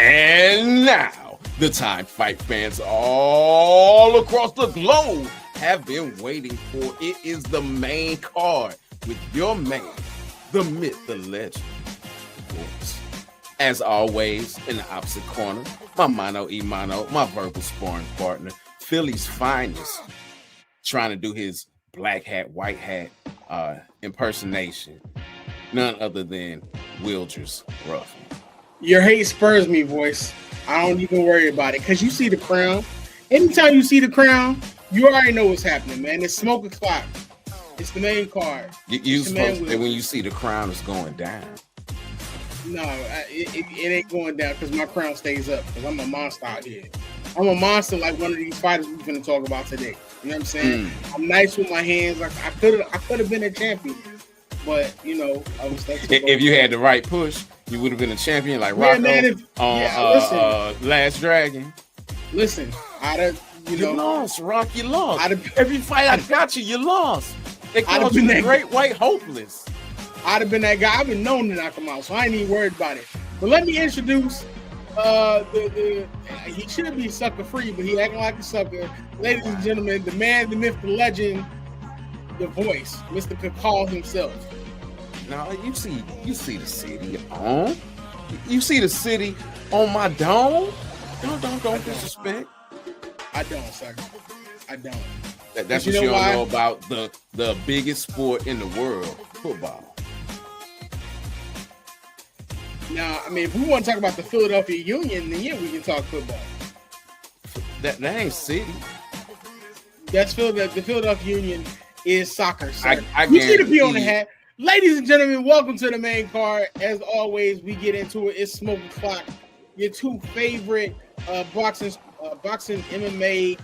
And now, the time fight fans all across the globe have been waiting for. It is the main card with your man, the myth, the legend, Boys. As always, in the opposite corner, my mano y mano, my verbal sparring partner, Philly's finest, trying to do his black hat, white hat impersonation. None other than Wilders Ruffin. Your hate spurs me, Voice. I don't even worry about it because you see the crown. Anytime you see the crown, you already know what's happening, man. It's smoke o'clock. It's the main card. You supposed to, when you see the crown, it's going down. No, it ain't going down because my crown stays up because I'm a monster out here. I'm a monster like one of these fighters we're going to talk about today. You know what I'm saying? I'm nice with my hands. I could have been a champion, but you know, I was. If you had the right push, you would have been a champion like Rocco Last Dragon. Listen, you lost, Rock. You lost. Every fight I got you, you lost. They called you the Great White Hopeless. I'd have been that guy. I've been known to knock him out, so I ain't even worried about it. But let me introduce he should be sucker free, but he acting like a sucker. Ladies and gentlemen, the man, the myth, the legend, the Voice, Mr. Cacall himself. Now you see the city on. You see the city on my dome. Don't disrespect. I don't, sucker. I don't. That's what you don't know about the biggest sport in the world, football. Now, I mean, if we want to talk about the Philadelphia Union, then yeah, we can talk football. That ain't city. That's the Philadelphia Union is soccer. Sir. You see the P on the hat. Ladies and gentlemen, welcome to the main card. As always, we get into it. It's Smoke O'Clock. Your two favorite boxing, MMA,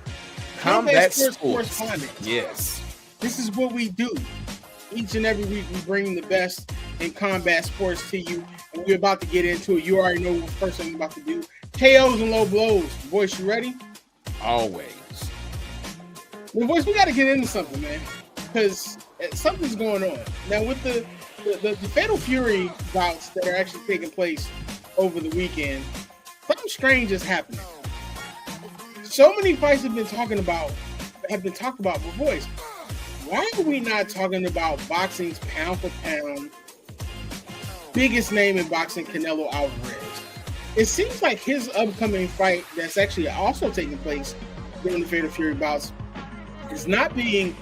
combat sports correspondents. Yes. This is what we do. Each and every week, we bring the best in combat sports to you. And we're about to get into it. You already know what first thing I'm about to do. KOs and low blows. Voice, you ready? Always. Well, Voice, we got to get into something, man. Because something's going on. Now, with the Fatal Fury bouts that are actually taking place over the weekend, something strange is happening. So many fights have been talked about with Voice. Why are we not talking about boxing's pound for pound biggest name in boxing, Canelo Alvarez? It seems like his upcoming fight that's actually also taking place during the Fatal Fury bouts is not being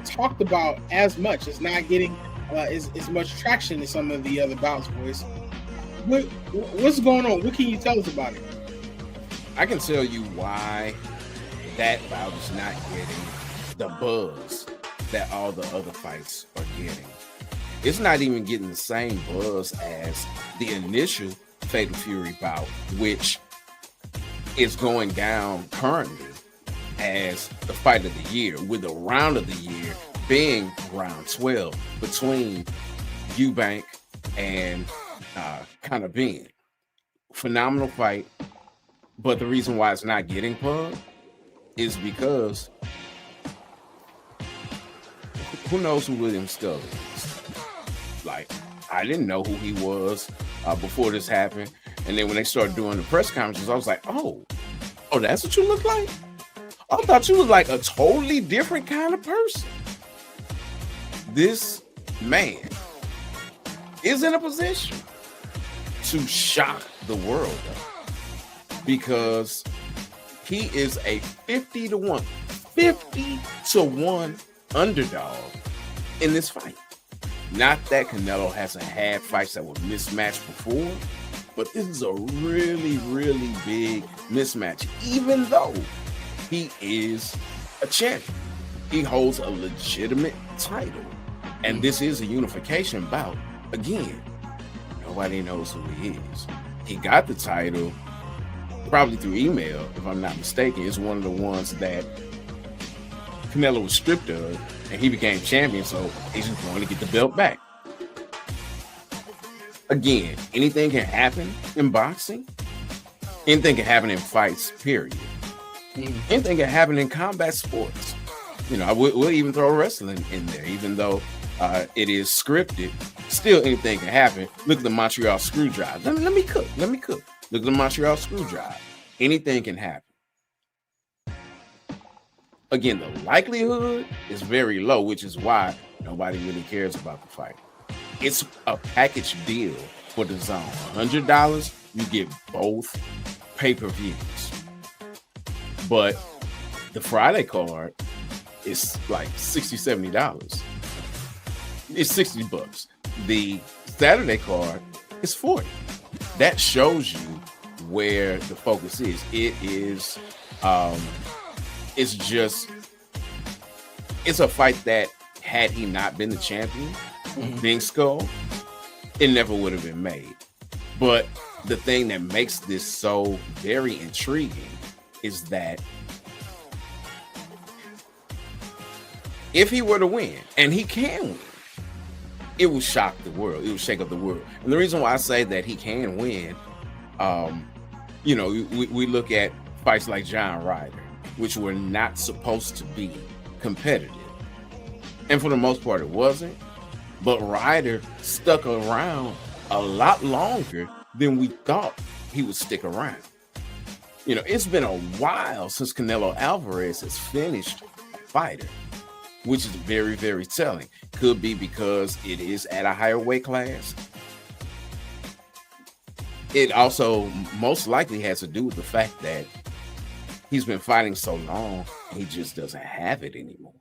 talked about as much. It's not getting as much traction as some of the other bouts, Boys. What's going on? What can you tell us about it? I can tell you why that bout is not getting the buzz that all the other fights are getting. It's not even getting the same buzz as the initial Fatal Fury bout, which is going down currently as the fight of the year, with the round of the year being round 12 between Eubank and Cardenes. Phenomenal fight, but the reason why it's not getting pub is because who knows who William Scull is? Like, I didn't know who he was before this happened, and then when they started doing the press conferences, I was like, oh, that's what you look like? I thought you was like a totally different kind of person. This man is in a position to shock the world because he is a 50 to 1 underdog in this fight. Not that Canelo hasn't had fights that were mismatched before, but this is a really, really big mismatch, even though he is a champion. He holds a legitimate title. And this is a unification bout. Again, nobody knows who he is. He got the title probably through email, if I'm not mistaken. It's one of the ones that Canelo was stripped of, and he became champion, so he's just going to get the belt back. Again, anything can happen in boxing. Anything can happen in fights, period. Anything can happen in combat sports. You know, we'll even throw wrestling in there, even though it is scripted. Still, anything can happen. Look at the Montreal Screwdriver. Let me cook. Look at the Montreal Screwdriver. Anything can happen. Again, the likelihood is very low, which is why nobody really cares about the fight. It's a package deal for the zone. $100, you get both pay-per-views. But the Friday card is like $60, $70. It's $60. The Saturday card is $40. That shows you where the focus is. It is it's a fight that had he not been the champion, being Scull, it never would have been made. But the thing that makes this so very intriguing is that if he were to win, and he can win, it will shock the world. It will shake up the world. And the reason why I say that he can win, we look at fights like John Ryder, which were not supposed to be competitive. And for the most part, it wasn't. But Ryder stuck around a lot longer than we thought he would stick around. It's been a while since Canelo Alvarez has finished a fighter, which is very, very telling. Could be because it is at a higher weight class. It also most likely has to do with the fact that he's been fighting so long, he just doesn't have it anymore.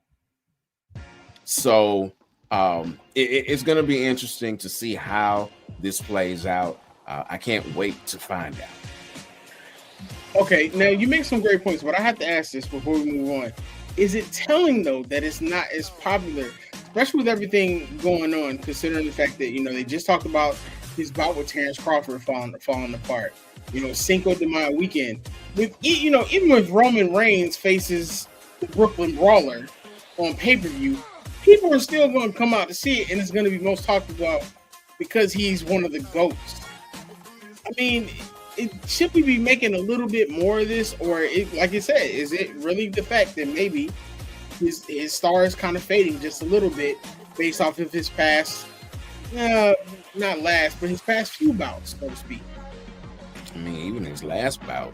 So it's going to be interesting to see how this plays out. I can't wait to find out. Okay, now you make some great points, but I have to ask this before we move on. Is it telling, though, that it's not as popular, especially with everything going on, considering the fact that, they just talked about his bout with Terrence Crawford falling apart. Cinco de Mayo weekend. Even with Roman Reigns faces the Brooklyn Brawler on pay-per-view, people are still going to come out to see it, and it's going to be most talked about because he's one of the GOATs. I mean, should we be making a little bit more of this, or like you said, is it really the fact that maybe his star is kind of fading just a little bit based off of his past, not last, but his past few bouts, so to speak? I mean, even his last bout,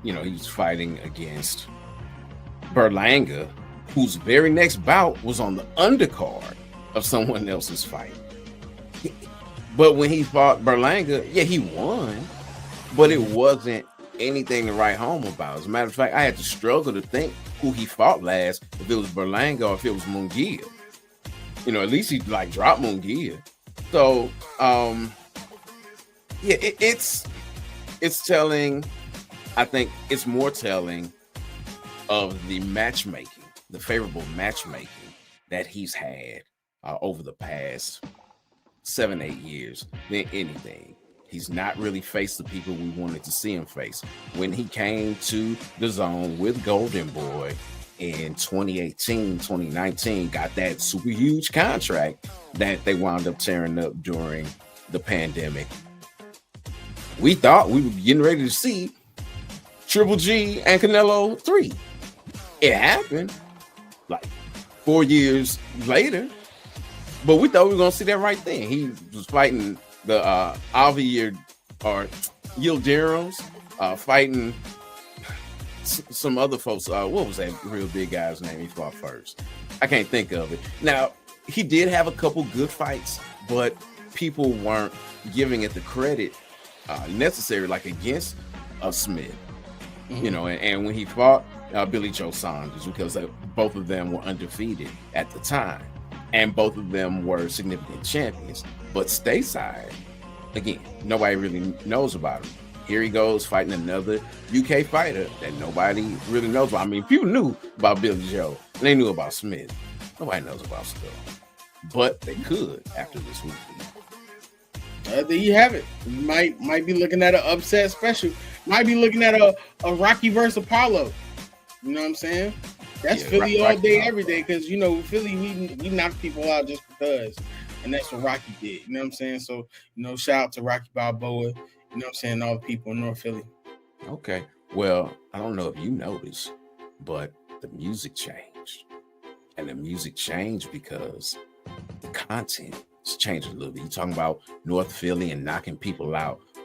he was fighting against Berlanga, whose very next bout was on the undercard of someone else's fight. But when he fought Berlanga, he won, but it wasn't anything to write home about. As a matter of fact, I had to struggle to think who he fought last, if it was Berlanga or if it was Munguia. At least he dropped Munguia. So, it's telling. I think it's more telling of the matchmaking, the favorable matchmaking that he's had over the past 7-8 years than anything. He's not really faced the people we wanted to see him face. When he came to the zone with Golden Boy in 2018, 2019, got that super huge contract that they wound up tearing up during the pandemic. We thought we were getting ready to see Triple G and Canelo 3. It happened like 4 years later, but we thought we were going to see that right then. He was fighting the Alvier or Yildirim's, fighting some other folks. What was that real big guy's name he fought first? I can't think of it. Now, he did have a couple good fights, but people weren't giving it the credit necessary, like against Smith. And when he fought Billy Joe Saunders, because both of them were undefeated at the time, and both of them were significant champions. But stateside, again, nobody really knows about him. Here he goes fighting another UK fighter that nobody really knows about. I mean, people knew about Billy Joe, and they knew about Smith. Nobody knows about Scull, but they could after this weekend. There you have it. You might be looking at an upset special. Might be looking at a Rocky versus Apollo. You know what I'm saying? That's Philly all day, every day. Because Philly, we knock people out just because, and that's what Rocky did. You know what I'm saying? So shout out to Rocky Balboa. You know what I'm saying? All the people in North Philly. Okay. Well, I don't know if you noticed, but the music changed, and the music changed because the content is changing a little bit. You're talking about North Philly and knocking people out.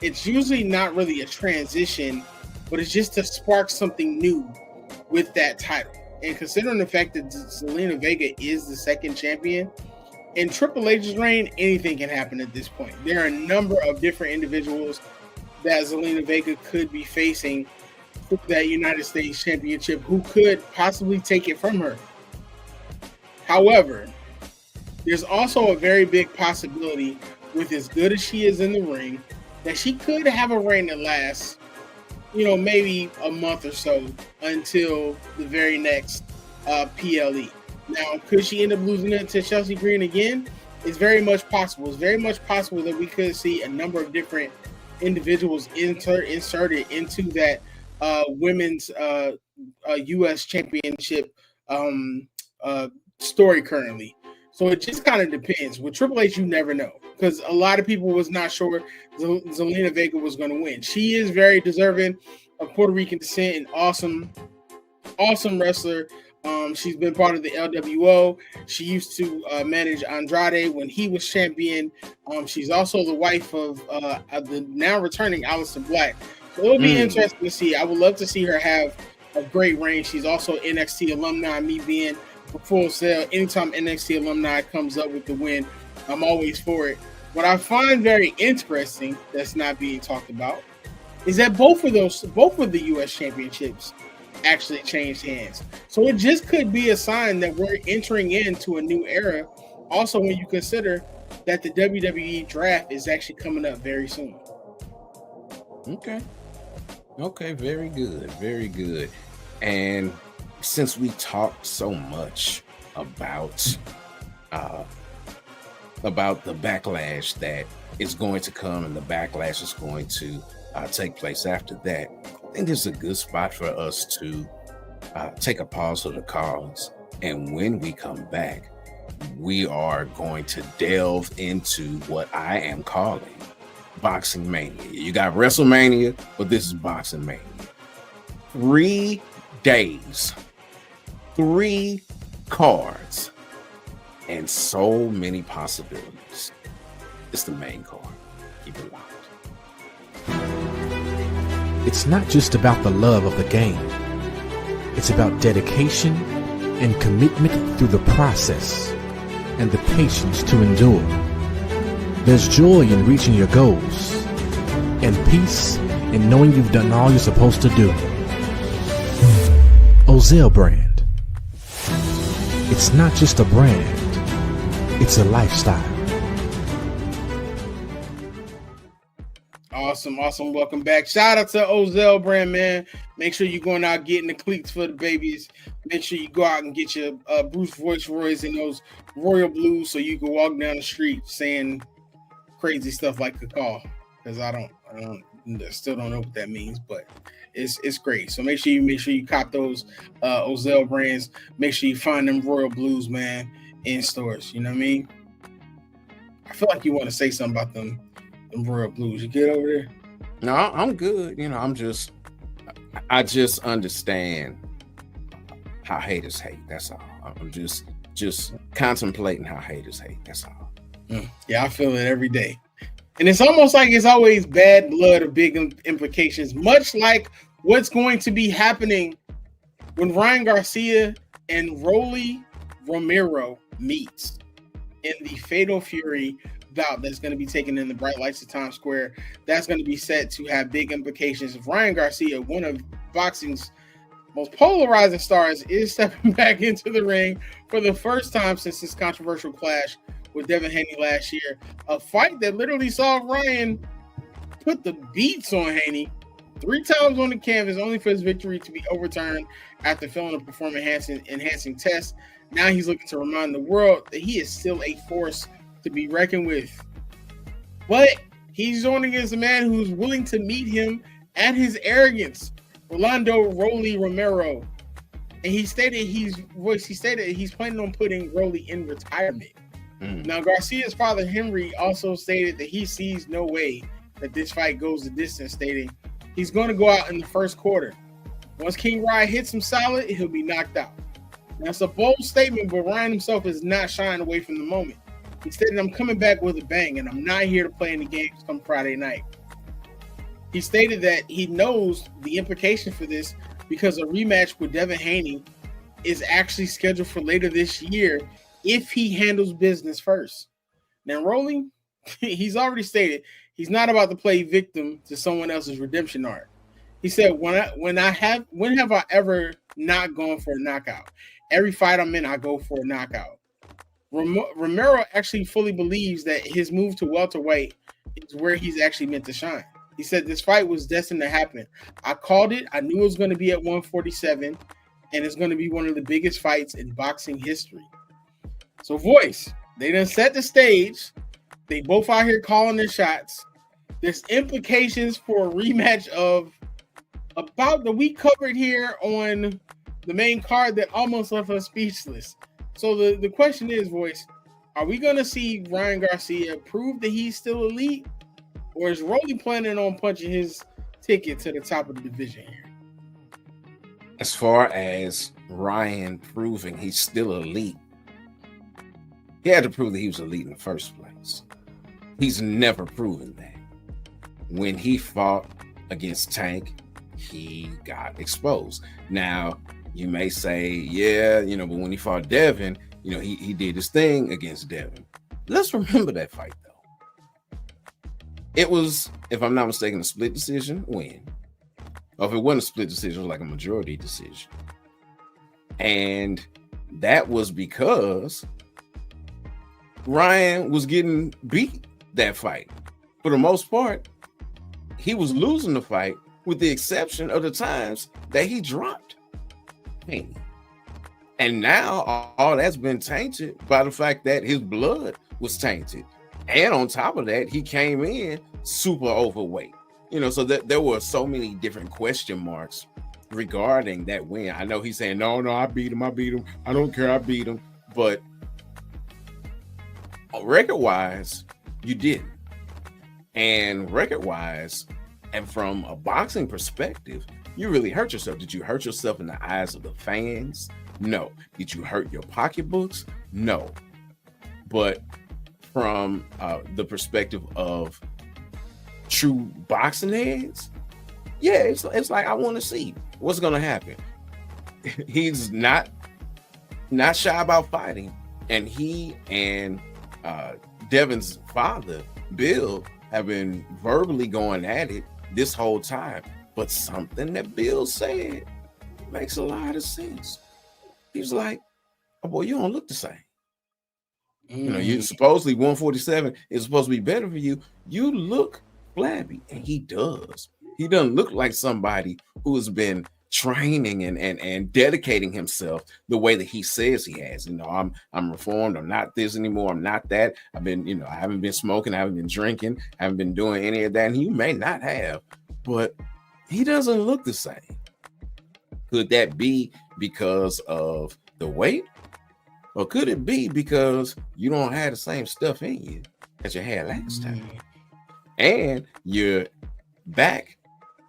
it's usually not really a transition, but it's just to spark something new with that title. And considering the fact that Zelina Vega is the second champion, in Triple H's reign, anything can happen at this point. There are a number of different individuals that Zelina Vega could be facing for that United States Championship who could possibly take it from her. However, there's also a very big possibility, with as good as she is in the ring, that she could have a reign that lasts, maybe a month or so until the very next PLE. Now, could she end up losing it to Chelsea Green again? It's very much possible. It's very much possible that we could see a number of different individuals inserted into that women's U.S. Championship story currently. So it just kind of depends. With Triple H, you never know, because a lot of people was not sure Zelina Vega was going to win. She is very deserving of Puerto Rican descent and awesome wrestler. She's been part of the LWO. She used to manage Andrade when he was champion. She's also the wife of the now returning Aleister Black. So it'll be interesting to see. I would love to see her have a great reign. She's also NXT alumni. Me being a Full Sail, anytime NXT alumni comes up with the win, I'm always for it. What I find very interesting that's not being talked about is that both of the U.S. championships actually changed hands. So it just could be a sign that we're entering into a new era. Also, when you consider that the WWE draft is actually coming up very soon. Okay, very good. And since we talked so much about the backlash that is going to come and the backlash is going to take place after that, I think it's a good spot for us to take a pause for the cause. And when we come back, we are going to delve into what I am calling Boxing Mania. You got WrestleMania, but this is Boxing Mania. 3 days, 3 cards, and so many possibilities. It's the main card. Keep it locked. It's not just about the love of the game. It's about dedication and commitment through the process and the patience to endure. There's joy in reaching your goals and peace in knowing you've done all you're supposed to do. Ozell brand. It's not just a brand. It's a lifestyle. Awesome. Welcome back. Shout out to Ozell brand, man. Make sure you're going out getting the cleats for the babies. Make sure you go out and get your Bruce Royce and those royal blues so you can walk down the street saying crazy stuff like the call. Because I still don't know what that means, but it's great. So make sure you cop those Ozell brands. Make sure you find them royal blues, man, in stores. You know what I mean? I feel like you want to say something about them royal blues. You get over there? No, I'm good. I just understand how haters hate. That's all. I'm just contemplating how haters hate. That's all. Yeah, I feel it every day. And it's almost like it's always bad blood or big implications, much like what's going to be happening when Ryan Garcia and Rolly Romero meets in the Fatal Fury bout that's going to be taken in the bright lights of Times Square. That's going to be set to have big implications. If Ryan Garcia, one of boxing's most polarizing stars, is stepping back into the ring for the first time since his controversial clash with Devin Haney last year, a fight that literally saw Ryan put the beats on Haney 3 times on the canvas, only for his victory to be overturned after failing a performance-enhancing test. Now he's looking to remind the world that he is still a force to be reckoned with. But he's going against a man who's willing to meet him at his arrogance, Rolando Rolly Romero. And he stated he's planning on putting Rolly in retirement. Now, Garcia's father, Henry, also stated that he sees no way that this fight goes the distance, stating he's going to go out in the first quarter. Once King Ryan hits him solid, he'll be knocked out. Now, it's a bold statement, but Ryan himself is not shying away from the moment. He stated, "I'm coming back with a bang, and I'm not here to play any games come Friday night." He stated that he knows the implication for this because a rematch with Devin Haney is actually scheduled for later this year if he handles business first. Now, Rolly, he's already stated he's not about to play victim to someone else's redemption arc. He said, when have I ever not gone for a knockout? Every fight I'm in, I go for a knockout. Romero actually fully believes that his move to welterweight is where he's actually meant to shine. He said this fight was destined to happen. I called it. I knew it was going to be at 147, and it's going to be one of the biggest fights in boxing history. So, Voice, they done set the stage. They both out here calling their shots. There's implications for a rematch of about the week covered here on the main card that almost left us speechless. So the question is, Voice, are we going to see Ryan Garcia prove that he's still elite? Or is Rolly planning on punching his ticket to the top of the division here? As far as Ryan proving he's still elite, he had to prove that he was elite in the first place. He's never proven that. When he fought against Tank, he got exposed. Now, you may say, yeah, but when he fought Devin, he did his thing against Devin. Let's remember that fight, though. It was, if I'm not mistaken, a split decision win. Or if it wasn't a split decision, it was like a majority decision. And that was because Ryan was getting beat that fight. For the most part, he was losing the fight with the exception of the times that he dropped Haney. And now all that's been tainted by the fact that his blood was tainted. And on top of that, he came in super overweight. So that there were so many different question marks regarding that win. I know he's saying, no, I beat him. I don't care, I beat him. But record-wise, you didn't. And record-wise, and from a boxing perspective, you really hurt yourself. Did you hurt yourself in the eyes of the fans? No. Did you hurt your pocketbooks? No. But from the perspective of true boxing heads, yeah, it's like I want to see what's going to happen. He's not shy about fighting, and he and Devin's father, Bill, have been verbally going at it this whole time. But something that Bill said makes a lot of sense. He was like, oh boy, you don't look the same. You supposedly 147 is supposed to be better for you. You look flabby, and he does. He doesn't look like somebody who has been training and dedicating himself the way that he says he has. I'm reformed. I'm not this anymore. I'm not that. I've been, I haven't been smoking. I haven't been drinking. I haven't been doing any of that. And you may not have, but he doesn't look the same. Could that be because of the weight? Or could it be because you don't have the same stuff in you that you had last time? And you're back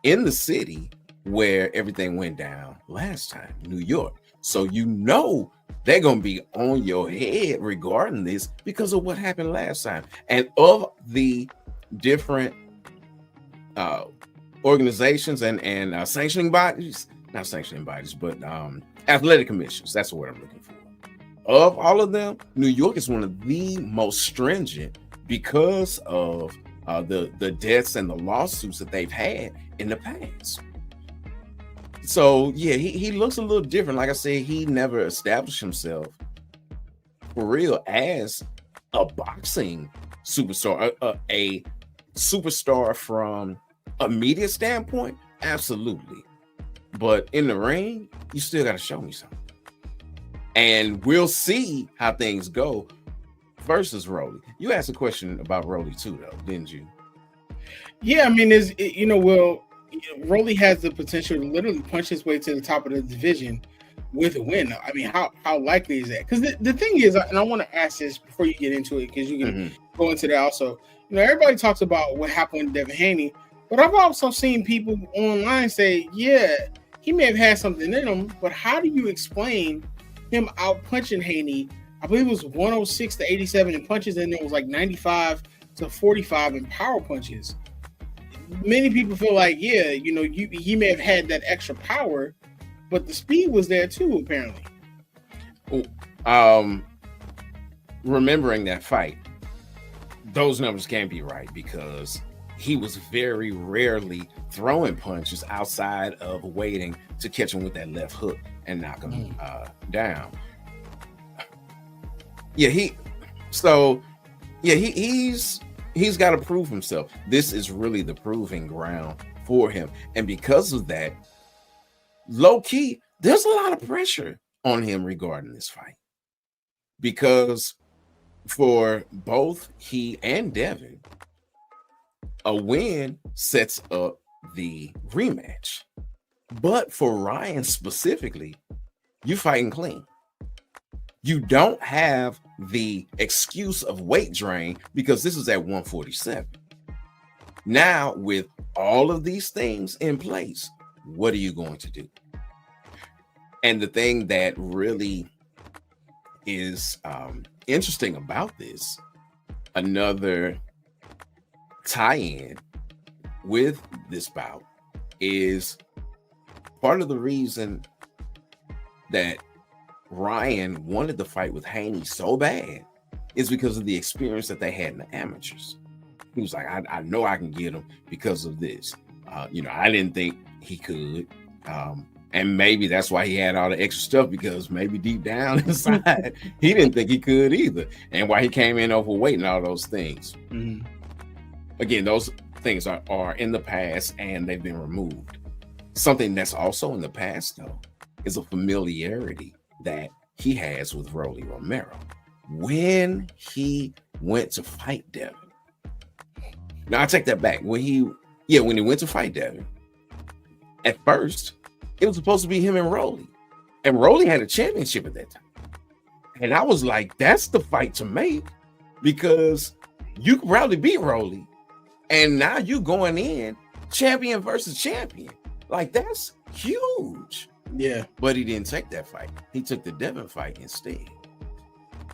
in the city where everything went down last time, New York. So they're going to be on your head regarding this because of what happened last time. And of the different organizations and sanctioning bodies, not sanctioning bodies, but athletic commissions, that's the word I'm looking for. Of all of them, New York is one of the most stringent because of the deaths and the lawsuits that they've had in the past. So yeah, he looks a little different. Like I said, he never established himself for real as a boxing superstar, a superstar from a media standpoint, absolutely. But in the ring, you still got to show me something. And we'll see how things go versus Rolly. You asked a question about Rolly too, though, didn't you? Yeah, I mean, Rolly has the potential to literally punch his way to the top of the division with a win. I mean, how likely is that? Because the thing is, and I want to ask this before you get into it, because you can go into that also. Everybody talks about what happened with Devin Haney, but I've also seen people online say, yeah, he may have had something in him, but how do you explain him out punching Haney? I believe it was 106 to 87 in punches, and it was like 95 to 45 in power punches. many people feel like, yeah, you know, he may have had that extra power, but the speed was there too, apparently. Remembering that fight, those numbers can't be right because he was very rarely throwing punches outside of waiting to catch him with that left hook and knock him down. Yeah, he's got to prove himself. This is really the proving ground for him. And because of that, low key, there's a lot of pressure on him regarding this fight. Because for both he and Devin, a win sets up the rematch. But for Ryan specifically, you fighting clean. You don't have the excuse of weight drain because this is at 147. Now, with all of these things in place, what are you going to do? And the thing that really is interesting about this, another tie-in with this bout, is part of the reason that Ryan wanted to fight with Haney so bad is because of the experience that they had in the amateurs. He was like, I know I can get him because of this. I didn't think he could. And maybe that's why he had all the extra stuff, because maybe deep down inside, he didn't think he could either. And why he came in overweight and all those things. Mm-hmm. Again, those things are in the past and they've been removed. Something that's also in the past, though, is a familiarity that he has with Rolly Romero. When he went to fight Devin. Now, I take that back. When he went to fight Devin, at first, it was supposed to be him and Rolly. And Rolly had a championship at that time. And I was like, that's the fight to make, because you could probably beat Rolly. And now you going in champion versus champion. Like, that's huge. Yeah. But he didn't take that fight. He took the Devin fight instead.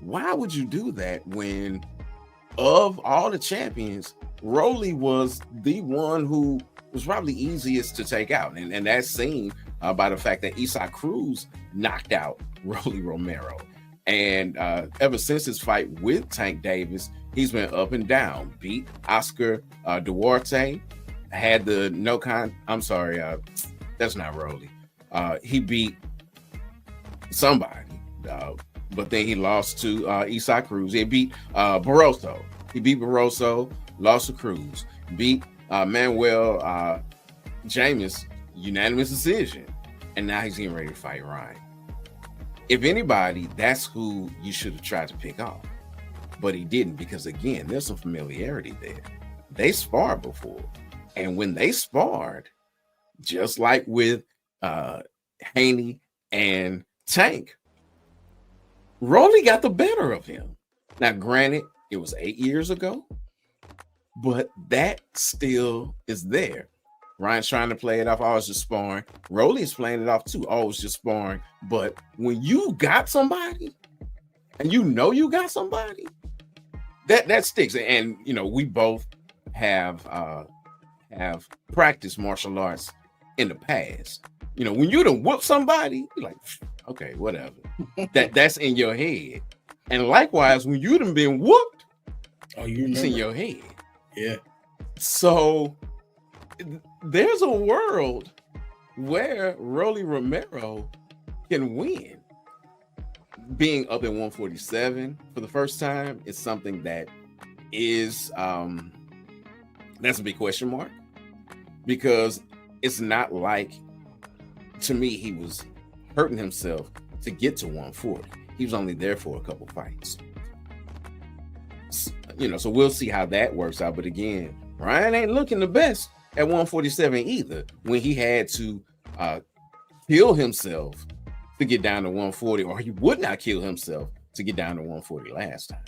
Why would you do that when, of all the champions, Rolly was the one who was probably easiest to take out? And that's seen by the fact that Isaac Cruz knocked out Rolly Romero. And ever since his fight with Tank Davis, he's been up and down. Beat Oscar Duarte, had the that's not Rolly. He beat somebody, but then he lost to Isaac Cruz. He beat Barroso. He beat Barroso, lost to Cruz. Beat Manuel James, unanimous decision. And now he's getting ready to fight Ryan. If anybody, that's who you should have tried to pick off. But he didn't, because, again, there's some familiarity there. They sparred before. And when they sparred, just like with Haney and Tank, Rolly got the better of him. Now, granted, it was 8 years ago, but that still is there. Ryan's trying to play it off. I was just sparring. Rolly's playing it off too. Oh, it's just sparring. But when you got somebody, and you know you got somebody, that sticks. And we both have practiced martial arts in the past. When you done whoop somebody, you're like, okay, whatever. That's in your head. And likewise, when you done been whooped, it's in your head. Yeah. So there's a world where Rolly Romero can win. Being up at 147 for the first time is something that is that's a big question mark, because it's not like, to me, he was hurting himself to get to 140. He was only there for a couple fights. So we'll see how that works out. But again, Ryan ain't looking the best at 147 either, when he had to kill himself to get down to 140, or he would not kill himself to get down to 140 last time.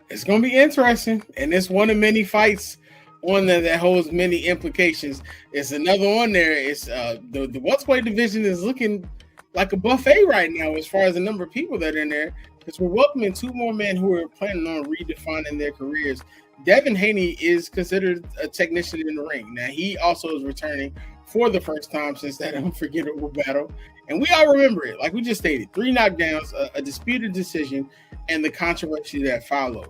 It's going to be interesting, and it's one of many fights on there that holds many implications. It's another one there. It's the welterweight division is looking like a buffet right now as far as the number of people that are in there. because we're welcoming two more men who are planning on redefining their careers. Devin Haney is considered a technician in the ring. Now, he also is returning for the first time since that unforgettable battle. And we all remember it. Like we just stated, 3 knockdowns, a disputed decision, and the controversy that followed.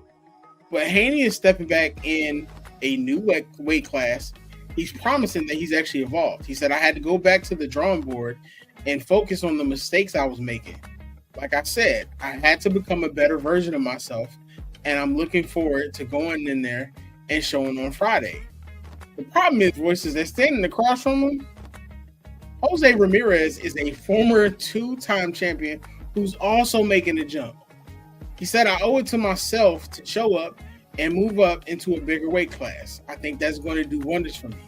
But Haney is stepping back in a new weight class. He's promising that he's actually evolved. He said, I had to go back to the drawing board and focus on the mistakes I was making. Like I said, I had to become a better version of myself, and I'm looking forward to going in there and showing on Friday. The problem is, voices that standing across from him, Jose Ramirez is a former 2-time champion who's also making a jump. He said, I owe it to myself to show up and move up into a bigger weight class. I think that's going to do wonders for me.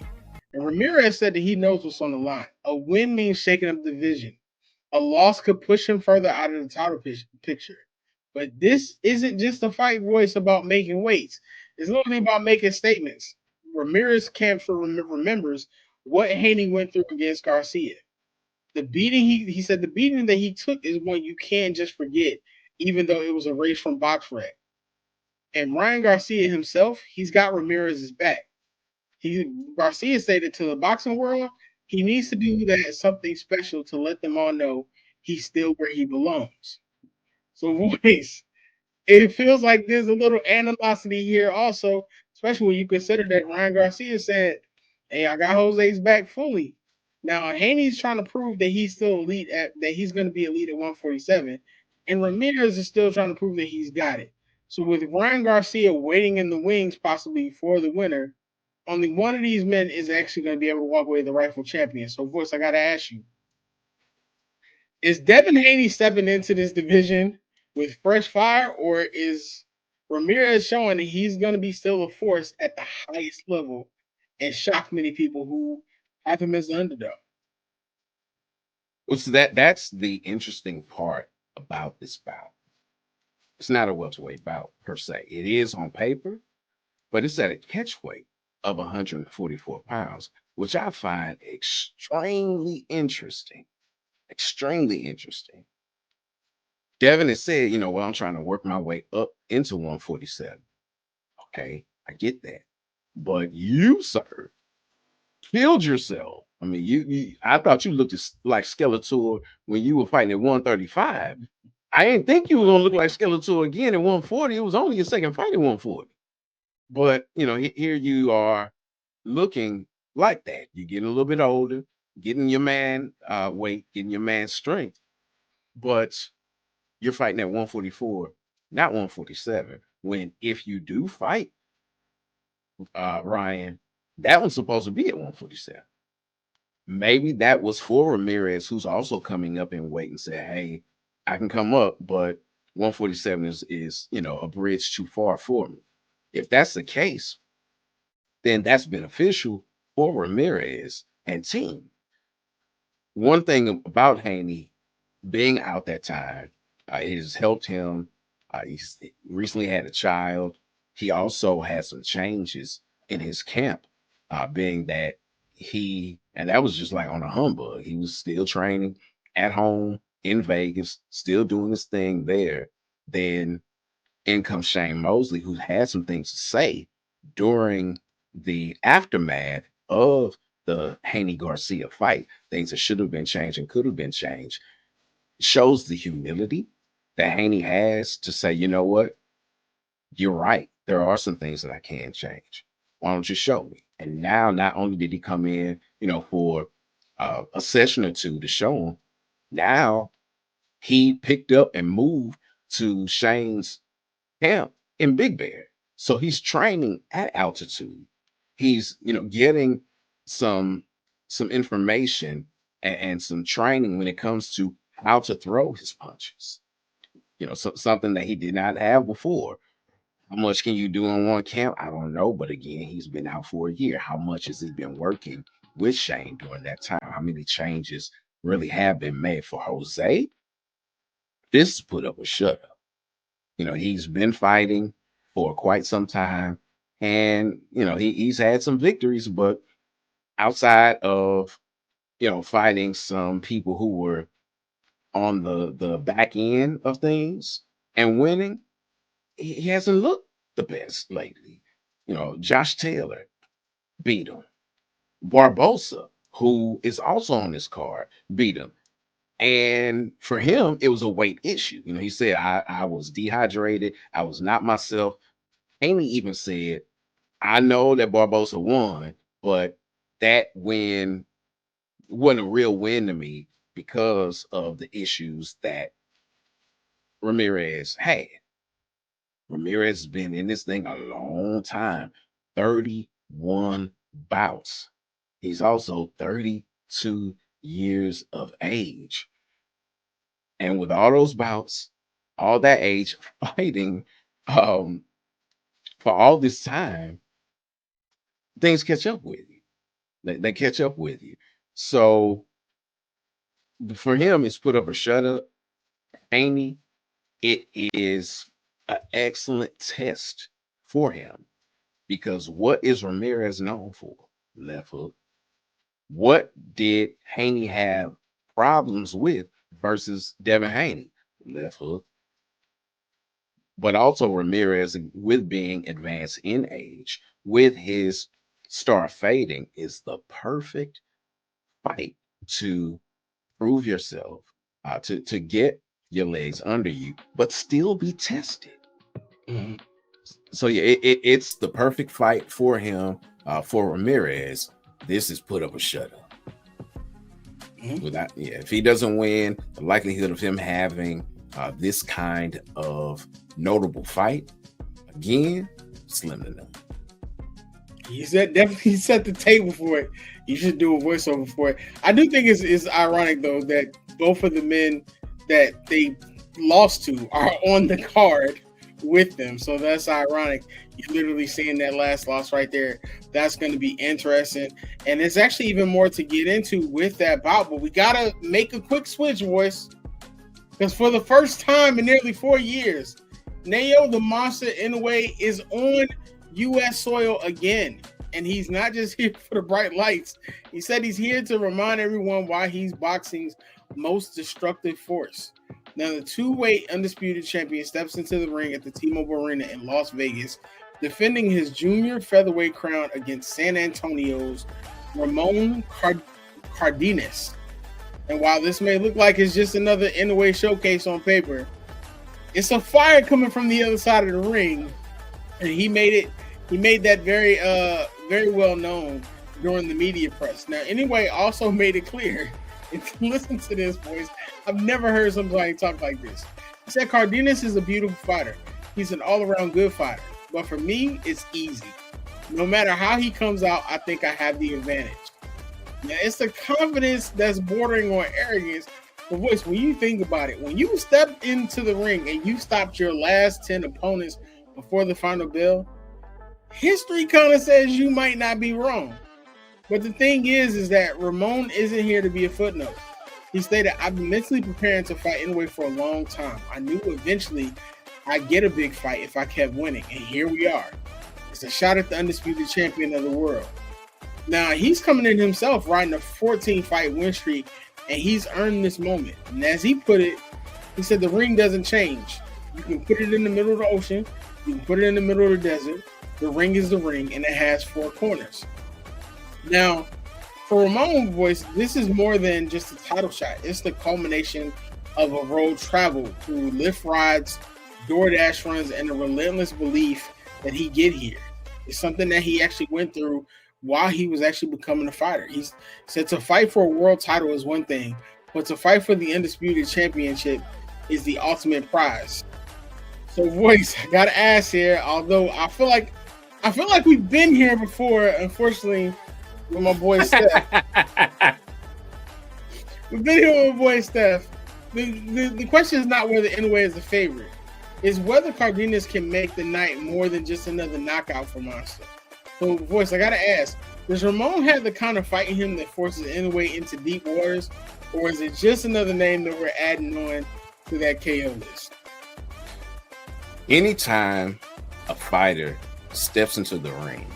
And Ramirez said that he knows what's on the line. A win means shaking up the division. A loss could push him further out of the title picture. But this isn't just a fight, voice about making weights. It's literally about making statements. Ramirez camp remembers what Haney went through against Garcia. The beating he said the beating that he took is one you can't just forget, even though it was a race from box rec. And Ryan Garcia himself, he's got Ramirez's back. Garcia stated to the boxing world, he needs to do that something special to let them all know he's still where he belongs. So, voice, it feels like there's a little animosity here also, especially when you consider that Ryan Garcia said, hey, I got Jose's back fully. Now, Haney's trying to prove that he's still elite that he's going to be elite at 147, and Ramirez is still trying to prove that he's got it. So, with Ryan Garcia waiting in the wings possibly for the winner, only one of these men is actually going to be able to walk away the rightful champion. So, voice, I got to ask you, is Devin Haney stepping into this division with fresh fire, or is Ramirez showing that he's going to be still a force at the highest level and shock many people who have him as the underdog? Well, so that's the interesting part about this bout. It's not a welterweight bout per se. It is on paper, but it's at a catch weight of 144 pounds, which I find extremely interesting. Extremely interesting. Devin has said, well, I'm trying to work my way up into 147. Okay, I get that. But you, sir, killed yourself. I mean, I thought you looked like Skeletor when you were fighting at 135. I didn't think you were gonna look like Skeletor again at 140. It was only your second fight at 140. But here you are looking like that. You're getting a little bit older, getting your man weight, getting your man strength, but you're fighting at 144, not 147. When if you do fight Ryan, that one's supposed to be at 147. Maybe that was for Ramirez, who's also coming up in weight and said, hey, I can come up, but 147 is a bridge too far for me. If that's the case, then that's beneficial for Ramirez and team. One thing about Haney being out that time, it has helped him. He's recently had a child. He also had some changes in his camp, being that and that was just like on a humbug. He was still training at home in Vegas, still doing his thing there. Then in comes Shane Mosley, who had some things to say during the aftermath of the Haney Garcia fight, things that should have been changed and could have been changed. Shows the humility that Haney has to say, you know what, you're right. There are some things that I can change. Why don't you show me? And now, not only did he come in, for a session or two to show him, now he picked up and moved to Shane's camp in Big Bear. So he's training at altitude. He's, getting some information and some training when it comes to how to throw his punches. Something that he did not have before. How much can you do in one camp? I don't know. But again, he's been out for a year. How much has he been working with Shane during that time? How many changes really have been made for Jose? This put up a shut up. He's been fighting for quite some time, and he's had some victories, but outside of fighting some people who were on the back end of things, and winning, he hasn't looked the best lately. Josh Taylor beat him. Barbosa, who is also on this card, beat him. And for him, it was a weight issue. He said, I was dehydrated. I was not myself. Haney even said, I know that Barbosa won, but that win wasn't a real win to me because of the issues that Ramirez had. Ramirez has been in this thing a long time, 31 bouts. He's also 32 years of age. And with all those bouts, all that age fighting for all this time, things catch up with you. They catch up with you. So for him, it's put up or shut up. Haney, it is an excellent test for him because what is Ramirez known for? Left hook. What did Haney have problems with versus Devin Haney? Left hook. But also Ramirez, with being advanced in age, with his star fading, is the perfect fight to prove yourself, to get your legs under you, but still be tested. Mm-hmm. So yeah, it's the perfect fight for him. For Ramirez, this is put up or shut up. Mm-hmm. If he doesn't win, the likelihood of him having this kind of notable fight again, slim to none. He definitely set the table for it. You should do a voiceover for it. I do think it's ironic though that both of the men that they lost to are on the card with them. So that's ironic. You're literally seeing that last loss right there. That's going to be interesting. And there's actually even more to get into with that bout, but we got to make a quick switch, boys. Because for the first time in nearly 4 years, Naoya the Monster Inoue is on U.S. soil again. And he's not just here for the bright lights. He said he's here to remind everyone why he's boxing's most destructive force. Now, the two-weight undisputed champion steps into the ring at the T-Mobile Arena in Las Vegas, defending his junior featherweight crown against San Antonio's Ramon Cardenes. And while this may look like it's just another Inoue showcase on paper, it's a fire coming from the other side of the ring, and he made that very very well known during the media press. Now, Inoue also made it clear. Listen to this, boys. I've never heard somebody talk like this. He said Cardenes is a beautiful fighter. He's an all-around good fighter. But for me, it's easy. No matter how he comes out, I think I have the advantage. Now, it's the confidence that's bordering on arrogance. But boys, when you think about it, when you step into the ring and you stopped your last 10 opponents before the final bell, history kind of says you might not be wrong. But the thing is that Ramon isn't here to be a footnote. He stated, I've been mentally preparing to fight Inoue for a long time. I knew eventually I'd get a big fight if I kept winning. And here we are. It's a shot at the undisputed champion of the world. Now, he's coming in himself riding a 14-fight win streak, and he's earned this moment. And as he put it, he said the ring doesn't change. You can put it in the middle of the ocean. You can put it in the middle of the desert. The ring is the ring, and it has 4 corners. Now, for Ramon, boys, this is more than just a title shot. It's the culmination of a road travel through Lyft rides, DoorDash runs, and a relentless belief that he get here. It's something that he actually went through while he was actually becoming a fighter. He said to fight for a world title is one thing, but to fight for the undisputed championship is the ultimate prize. So, boys, I gotta ask here, although I feel like we've been here before, unfortunately, with my boy Steph. We've been here with my boy Steph. The question is not whether Inoue is the favorite. It's whether Cardenes can make the night more than just another knockout for Monster. So, boys, I got to ask, does Ramon have the kind of fight in him that forces Inoue into deep waters? Or is it just another name that we're adding on to that KO list? Anytime a fighter steps into the ring,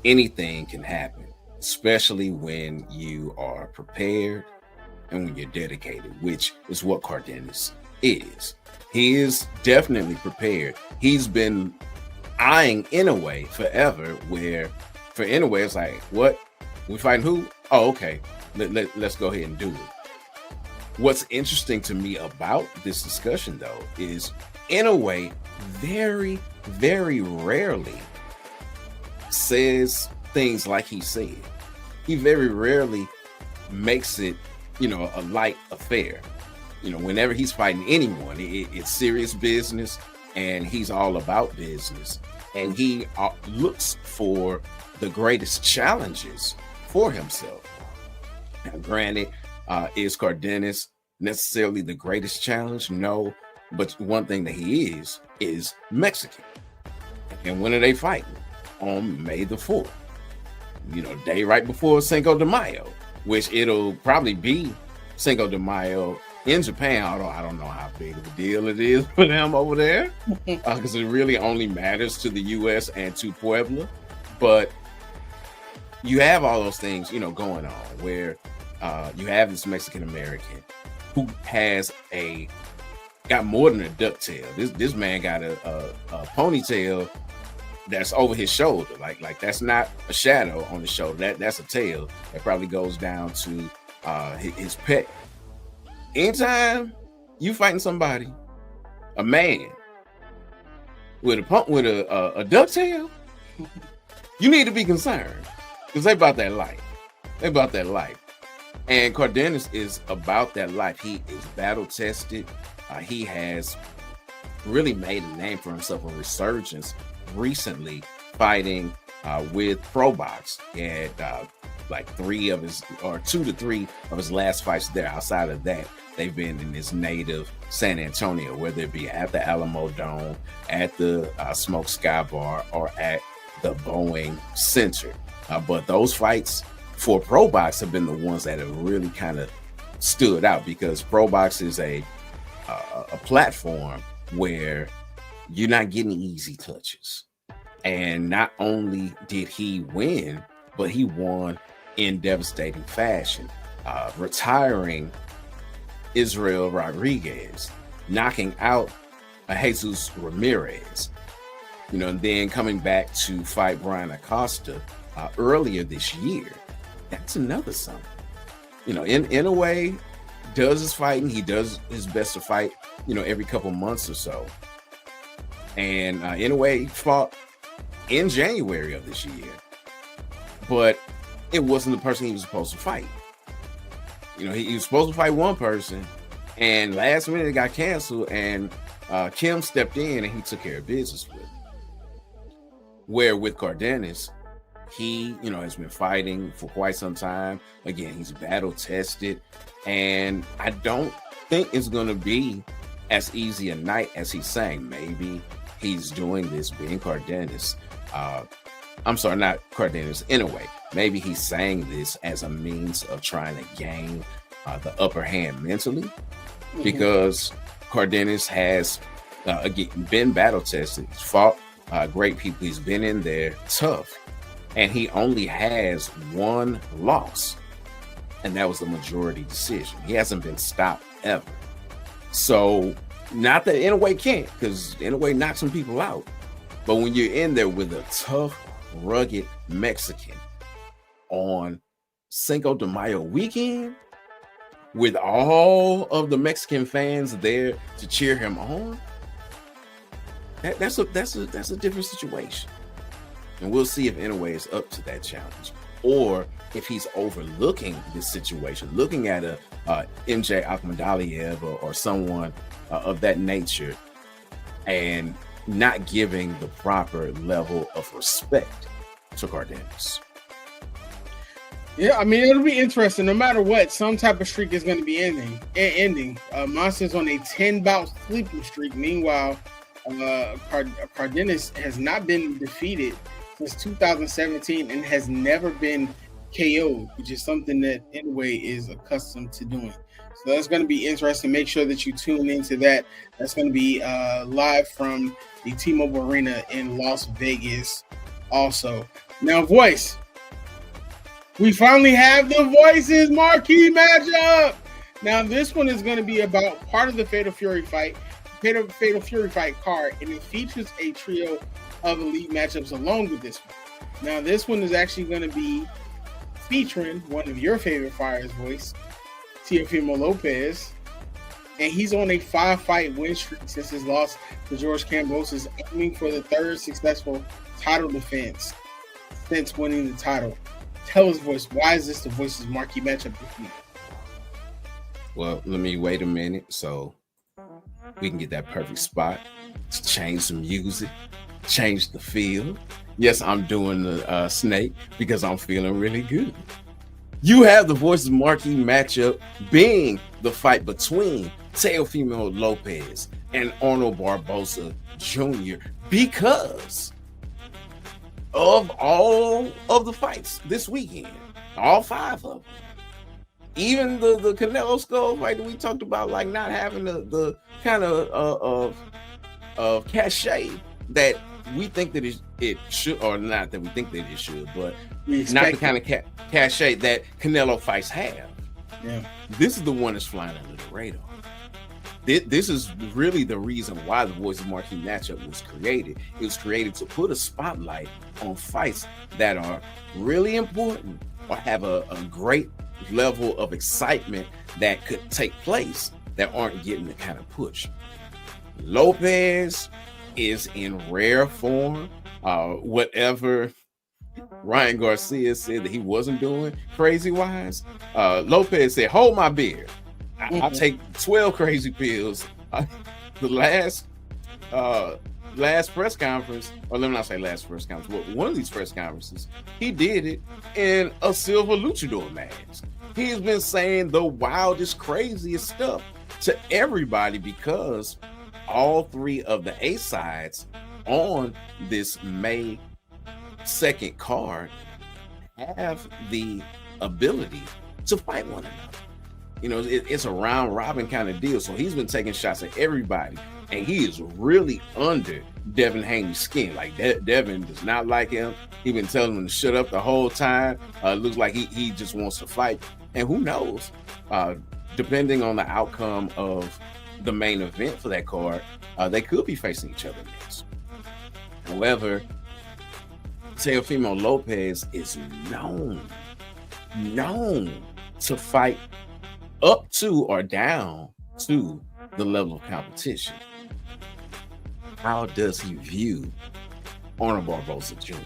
anything can happen, especially when you are prepared and when you're dedicated, which is what Cardenes is. He is definitely prepared. He's been eyeing Inoue forever, where for Inoue it's like, what? We fighting who? Oh, okay. Let's go ahead and do it. What's interesting to me about this discussion, though, is Inoue very, very rarely says things like he said. He very rarely makes it, a light affair. Whenever he's fighting anyone, it's serious business, and he's all about business. And he looks for the greatest challenges for himself. Now, granted, is Cardenes necessarily the greatest challenge? No, but one thing that he is Mexican. And when are they fighting? On May the 4th. Day right before Cinco de Mayo, which it'll probably be Cinco de Mayo in Japan, although I don't know how big of a deal it is for them over there, because it really only matters to the U.S. and to Puebla. But you have all those things, going on, where you have this Mexican American who has got more than a ducktail. This man got a ponytail that's over his shoulder. Like that's not a shadow on the shoulder. That's a tail that probably goes down to his pet. Anytime you fighting somebody, a man with a ducktail, you need to be concerned, because they about that life. They about that life. And Cardenes is about that life. He is battle tested. He has really made a name for himself, a resurgence recently, fighting with Pro Box. He had like 2 to 3 of his last fights there. Outside of that, they've been in his native San Antonio, whether it be at the Alamo Dome, at the Smoke Sky Bar, or at the Boeing Center. But those fights for Pro Box have been the ones that have really kind of stood out, because Pro Box is a platform where you're not getting easy touches. And not only did he win, but he won in devastating fashion, retiring Israel Rodriguez, knocking out Jesus Ramirez, and then coming back to fight Brian Acosta earlier this year. That's another something. In a way, does his fighting. He does his best to fight, every couple months or so. And in a way, he fought in January of this year, but it wasn't the person he was supposed to fight. He was supposed to fight one person, and last minute it got canceled, and Kim stepped in and he took care of business with it. Where with Cardenes, he, has been fighting for quite some time. Again, he's battle tested, and I don't think it's going to be as easy a night as he's saying. Maybe he's doing this being Cardenes. I'm sorry, not Cardenes, Inoue. Maybe he's saying this as a means of trying to gain the upper hand mentally, because Cardenes has again been battle tested. He's fought great people. He's been in there tough, and he only has one loss, and that was the majority decision. He hasn't been stopped ever. So, not that Inoue can't, because Inoue knocks some people out. But when you're in there with a tough, rugged Mexican on Cinco de Mayo weekend, with all of the Mexican fans there to cheer him on, that's a different situation. And we'll see if Inoue is up to that challenge, or if he's overlooking this situation, looking at a MJ Akhmadaliev or someone of that nature, and not giving the proper level of respect to Cardenes. Yeah, I mean, it'll be interesting. No matter what, some type of streak is going to be ending. Monster's on a 10-bout sweeping streak. Meanwhile, Cardenes has not been defeated since 2017 and has never been KO'd, which is something that Inoue is accustomed to doing. So that's going to be interesting. Make sure that you tune into that. That's going to be live from the T-Mobile Arena in Las Vegas also. Now, Voice. We finally have the Voices marquee matchup. Now, this one is going to be about part of the Fatal Fury fight, Fatal Fury fight card, and it features a trio of elite matchups along with this one. Now, this one is actually going to be featuring one of your favorite fighters, voice, Teofimo Lopez, and he's on a 5-fight win streak since his loss to George Kambosos, aiming for the third successful title defense since winning the title. Tell us, voice, why is this the Voice's marquee matchup this week? Well, let me wait a minute so we can get that perfect spot to change the music, change the feel. Yes, I'm doing the snake because I'm feeling really good. You have the Voice's marquee matchup being the fight between Teofimo Lopez and Arnold Barboza Jr. because of all of the fights this weekend, all 5 of them. Even the Canelo Scull fight that we talked about, like not having the kind of cachet that we think that it should, or not that we think that it should, but not the kind of cachet that Canelo fights have. Yeah, this is the one that's flying under the radar. This is really the reason why the Voices Marquee matchup was created. It was created to put a spotlight on fights that are really important or have a great level of excitement that could take place that aren't getting the kind of push. Lopez is in rare form. Whatever Ryan Garcia said that he wasn't doing crazy wise, Lopez said, "Hold my beer. I'll take 12 crazy pills." The last press conference, or let me not say last press conference, but one of these press conferences, he did it in a silver luchador mask. He's been saying the wildest, craziest stuff to everybody because all 3 of the A sides on this May 2nd card have the ability to fight one another. You know, it's a round robin kind of deal. So he's been taking shots at everybody, and he is really under Devin Haney's skin. Like Devin does not like him. He's been telling him to shut up the whole time. Looks like he just wants to fight. And who knows? Depending on the outcome of the main event for that card, they could be facing each other next. However, Teofimo Lopez is known to fight up to or down to the level of competition. How does he view Arnold Barboza Jr.?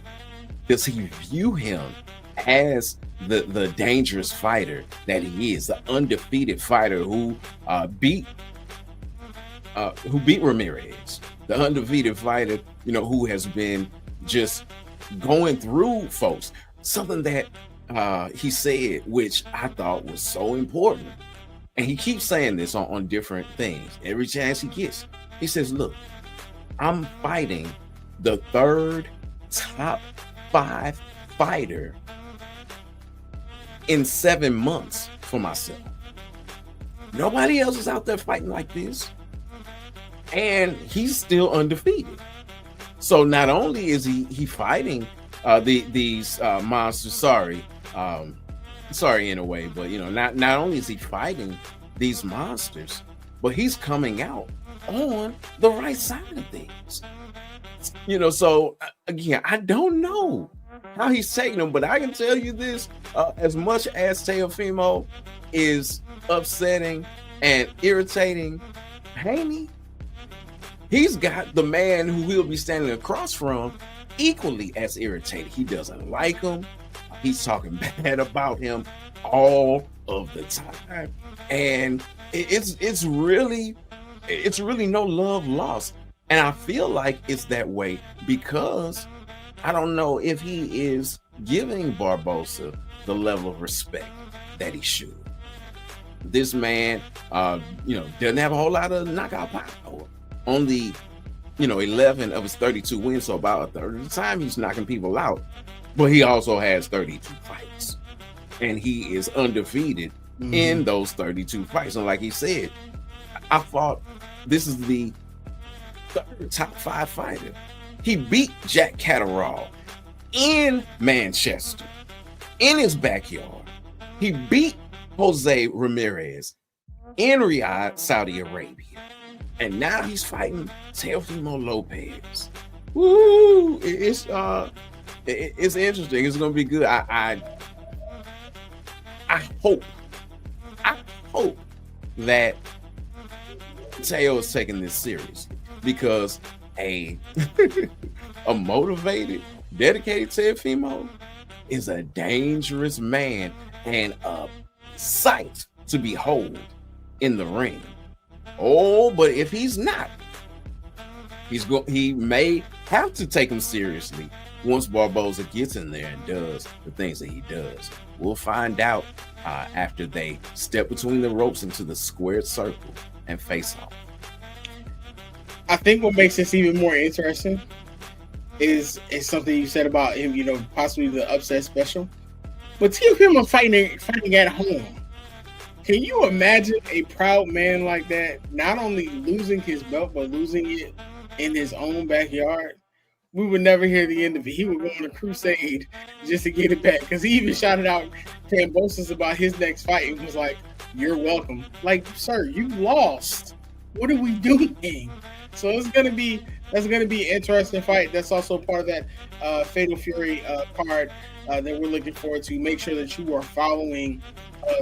Does he view him as the dangerous fighter that he is, the undefeated fighter who beat Ramirez, the undefeated fighter, you know, who has been just going through folks? Something that he said, which I thought was so important, and he keeps saying this on different things every chance he gets. He says, "Look, I'm fighting the 3rd top 5 fighter in 7 months for myself. Nobody else is out there fighting like this, and he's still undefeated." So not only is he fighting these monsters, sorry Inoue, but you know, not only is he fighting these monsters, but he's coming out on the right side of things. You know, so again, I don't know how he's taking them, but I can tell you this: as much as Teofimo is upsetting and irritating Haney, he's got the man who he'll be standing across from equally as irritated. He doesn't like him. He's talking bad about him all of the time, and it's really no love lost. And I feel like it's that way because I don't know if he is giving Barboza the level of respect that he should. This man, doesn't have a whole lot of knockout power. Only, 11 of his 32 wins, so about a third of the time he's knocking people out. But he also has 32 fights, and he is undefeated in those 32 fights. And like he said, I thought this is the 3rd top 5 fighter. He beat Jack Catterall in Manchester, in his backyard. He beat Jose Ramirez in Riyadh, Saudi Arabia. And now he's fighting Teofimo Lopez. Woo! It's interesting. It's gonna be good. I hope that Teo is taking this seriously, because a motivated, dedicated Teofimo is a dangerous man and a sight to behold in the ring. Oh, but if he's not, he may have to take him seriously once Barboza gets in there and does the things that he does. We'll find out after they step between the ropes into the squared circle and face off. I think what makes this even more interesting is something you said about him, possibly the upset special. But Teofimo fighting at home. Can you imagine a proud man like that not only losing his belt, but losing it in his own backyard? We would never hear the end of it. He would go on a crusade just to get it back. Because he even shouted out Kambosos about his next fight and was like, "You're welcome." Like, sir, you lost. What are we doing? So that's gonna be an interesting fight. That's also part of that Fatal Fury card that we're looking forward to. Make sure that you are following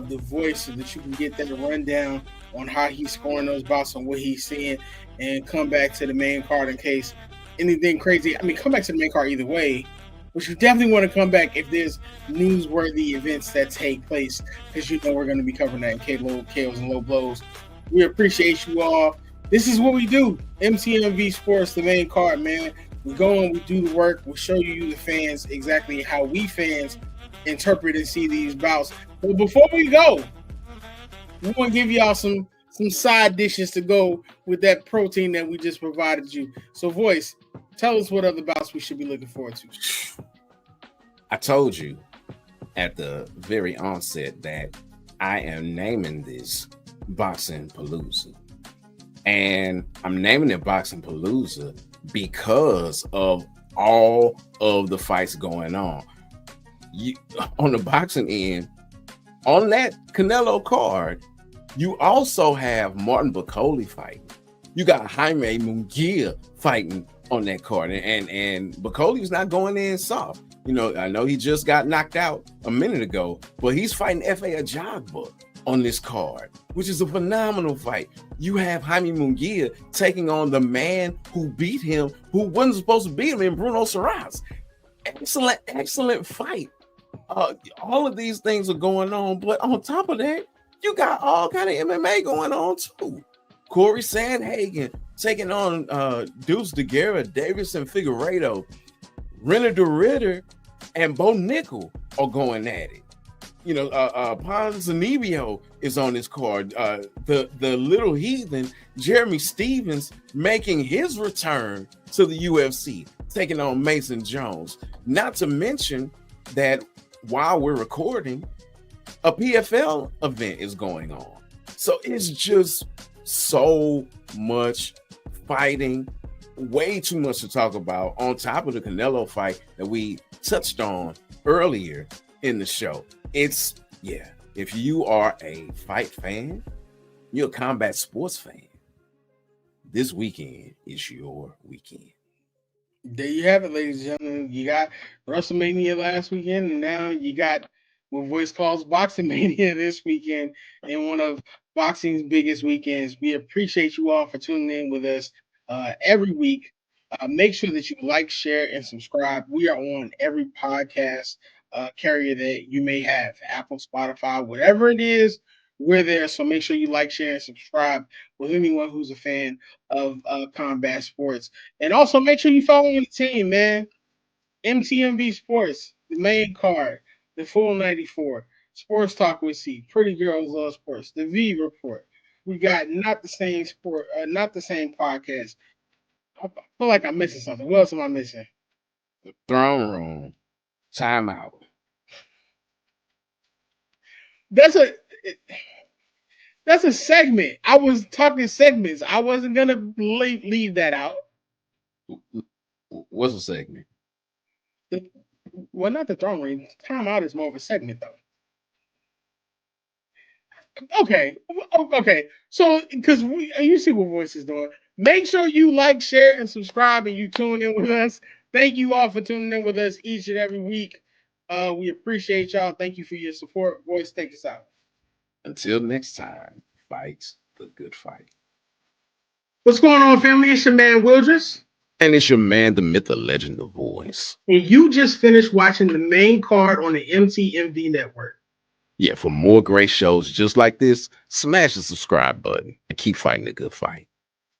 The Voice so that you can get that rundown on how he's scoring those bouts, on what he's seeing, and come back to the main card in case anything crazy. I mean, come back to the main card either way, but you definitely want to come back if there's newsworthy events that take place, because we're going to be covering that in KOs and Low Blows. We appreciate you all. This is what we do. MTMV Sports, the main card, man. We go and we do the work. We show you, the fans, exactly how we fans interpret and see these bouts. But before we go, we want to give y'all some side dishes to go with that protein that we just provided you. So, Voice, tell us what other bouts we should be looking forward to. I told you at the very onset that I am naming this Boxing Palooza. And I'm naming it Boxing Palooza because of all of the fights going on. On the boxing end, on that Canelo card, you also have Martin Bakole fighting. You got Jaime Munguia fighting on that card. And Bacole's not going in soft. I know he just got knocked out a minute ago, but he's fighting F.A. Ajagba on this card, which is a phenomenal fight. You have Jaime Munguia taking on the man who beat him, who wasn't supposed to beat him, in Bruno Saraz. Excellent fight. All of these things are going on, but on top of that, you got all kind of MMA going on too. Corey Sandhagen taking on Deuce DeGuerra, Davison Figueiredo, Renner de Ritter, and Bo Nickel are going at it. Ponzinibbio is on this card. The little heathen Jeremy Stevens making his return to the UFC, taking on Mason Jones. Not to mention that while we're recording, a PFL event is going on. So it's just so much fighting, way too much to talk about, on top of the Canelo fight that we touched on earlier in the show. If you are a fight fan, you're a combat sports fan, this weekend is your weekend. There you have it, ladies and gentlemen. You got WrestleMania last weekend, and now you got what Voice calls Boxing Mania this weekend, in one of boxing's biggest weekends. We appreciate you all for tuning in with us every week. Make sure that you like, share, and subscribe. We are on every podcast carrier that you may have, Apple, Spotify, whatever it is, we're there. So make sure you like, share, and subscribe with anyone who's a fan of combat sports. And also make sure you follow the team, man. MTMV Sports, the main card, the full 94, Sports Talk with C, Pretty Girls Love Sports, the V Report. We got not the same podcast. I feel like I'm missing something. What else am I missing? The Throne Room, Timeout. That's a segment. I was talking segments. I wasn't gonna leave that out. What's a segment? Well, not the Throne Room. Timeout is more of a segment, though. Okay, okay. So, because you see what Voice is doing, make sure you like, share, and subscribe, and you tune in with us. Thank you all for tuning in with us each and every week. We appreciate y'all. Thank you for your support. Voice, take us out. Until next time, fight the good fight. What's going on, family? It's your man Wildress, And it's your man, the myth, the legend, the voice. and you just finished watching the main card on the MTMV network. Yeah, for more great shows just like this, smash the subscribe button and keep fighting the good fight.